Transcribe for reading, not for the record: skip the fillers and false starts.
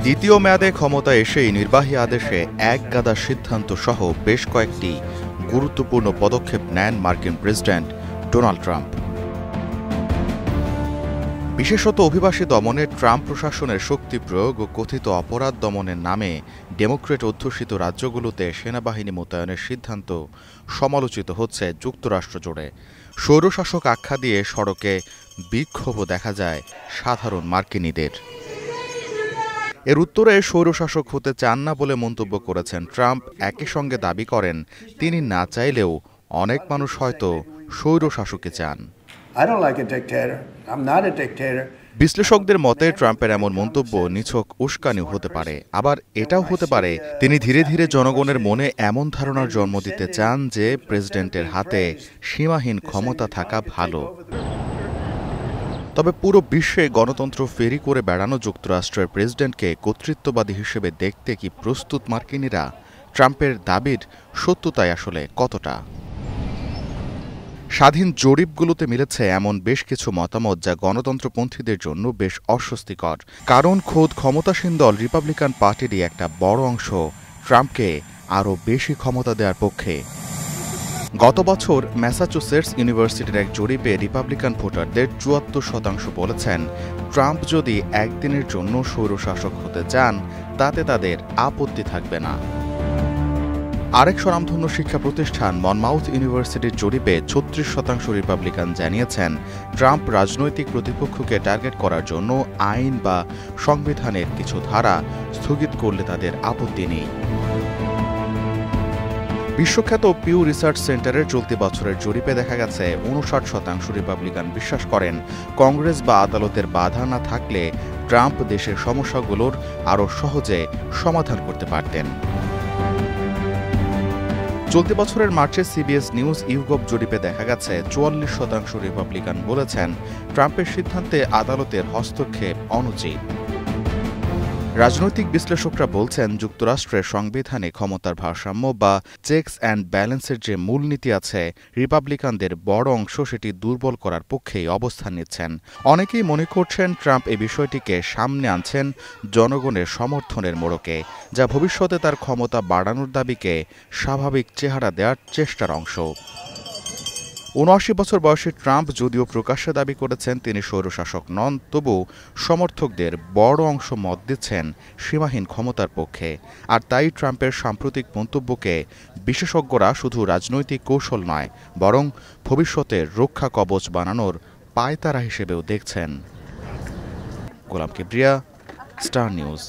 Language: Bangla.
দ্বিতীয় মেয়াদে ক্ষমতায় এসেই নির্বাহী আদেশে একগাদা সিদ্ধান্ত সহ বেশ কয়েকটি গুরুত্বপূর্ণ পদক্ষেপ নেন মার্কিন প্রেসিডেন্ট ডোনাল্ড ট্রাম্প। বিশেষত অভিবাসী দমনে ট্রাম্প প্রশাসনের শক্তি প্রয়োগ ও কথিত অপরাধ দমনের নামে ডেমোক্রেট অধ্যুষিত রাজ্যগুলোতে সেনাবাহিনী মোতায়েনের সিদ্ধান্ত সমালোচিত হচ্ছে যুক্তরাষ্ট্র জুড়ে। স্বৈরশাসক আখ্যা দিয়ে সড়কে বিক্ষোভও দেখা যায় সাধারণ মার্কিনীদের। এর উত্তরে স্বৈরশাসক হতে চান না বলে মন্তব্য করেছেন ট্রাম্প। একই সঙ্গে দাবি করেন তিনি না চাইলেও অনেক মানুষ হয়তো স্বৈরশাসককে চান। বিশ্লেষকদের মতে ট্রাম্পের এমন মন্তব্য নিছক উস্কানিও হতে পারে, আবার এটাও হতে পারে তিনি ধীরে ধীরে জনগণের মনে এমন ধারণার জন্ম দিতে চান যে প্রেসিডেন্টের হাতে সীমাহীন ক্ষমতা থাকা ভালো। তবে পুরো বিশ্বে গণতন্ত্র ফেরি করে বেড়ানো যুক্তরাষ্ট্রের প্রেসিডেন্টকে কর্তৃত্ববাদী হিসেবে দেখতে কি প্রস্তুত মার্কিনীরা? ট্রাম্পের দাবির সত্যতাই আসলে কতটা? স্বাধীন জরিপগুলোতে মিলেছে এমন বেশ কিছু মতামত যা গণতন্ত্রপন্থীদের জন্য বেশ অস্বস্তিকর। কারণ খোদ ক্ষমতাসীন দল রিপাবলিকান পার্টিরই একটা বড় অংশ ট্রাম্পকে আরও বেশি ক্ষমতা দেওয়ার পক্ষে। গত বছর ম্যাসাচুসেটস ইউনিভার্সিটির এক জরিপে রিপাবলিকান ভোটারদের ৭৪% বলেছেন ট্রাম্প যদি একদিনের জন্য স্বৈরশাসক হতে চান তাতে তাদের আপত্তি থাকবে না। আরেক স্বনামধন্য শিক্ষা প্রতিষ্ঠান মনমাউথ ইউনিভার্সিটির জরিপে ৩৬% রিপাবলিকান জানিয়েছেন ট্রাম্প রাজনৈতিক প্রতিপক্ষকে টার্গেট করার জন্য আইন বা সংবিধানের কিছু ধারা স্থগিত করলে তাদের আপত্তি নেই। বিশ্বখ্যাত পিউ রিসার্চ সেন্টারের চলতি বছরের জরিপে দেখা গেছে ৫৯% রিপাবলিকান বিশ্বাস করেন কংগ্রেস বা আদালতের বাধা না থাকলে ট্রাম্প দেশের সমস্যাগুলোর আরও সহজে সমাধান করতে পারতেন। চলতি বছরের মার্চে সিবিএস নিউজ ইউগভ জরিপে দেখা গেছে ৪৪% রিপাবলিকান বলেছেন ট্রাম্পের সিদ্ধান্তে আদালতের হস্তক্ষেপ অনুচিত। রাজনৈতিক বিশ্লেষকরা বলছেন যুক্তরাষ্ট্রের সংবিধানে ক্ষমতার ভারসাম্য বা চেকস অ্যান্ড ব্যালেন্সের যে মূলনীতি আছে রিপাবলিকানদের বড় অংশ সেটি দুর্বল করার পক্ষেই অবস্থান নিচ্ছেন। অনেকেই মনে করছেন ট্রাম্প এই বিষয়টিকে সামনে আনছেন জনগণের সমর্থনের মোড়কে, যা ভবিষ্যতে তার ক্ষমতা বাড়ানোর দাবিকে স্বাভাবিক চেহারা দেওয়ার চেষ্টার অংশ। ৭৯ বছর বয়সী ট্রাম্প যদিও প্রকাশ্যে দাবি করেছেন তিনি স্বৈরশাসক নন, তবু সমর্থকদের বড় অংশ মত দিচ্ছেন সীমাহীন ক্ষমতার পক্ষে। আর তাই ট্রাম্পের সাম্প্রতিক মন্তব্যকে বিশেষজ্ঞরা শুধু রাজনৈতিক কৌশল নয় বরং ভবিষ্যতের রক্ষা কবচ বানানোর পায়তারা হিসেবেও দেখছেন। গোলাম কিবরিয়া, স্টার নিউজ।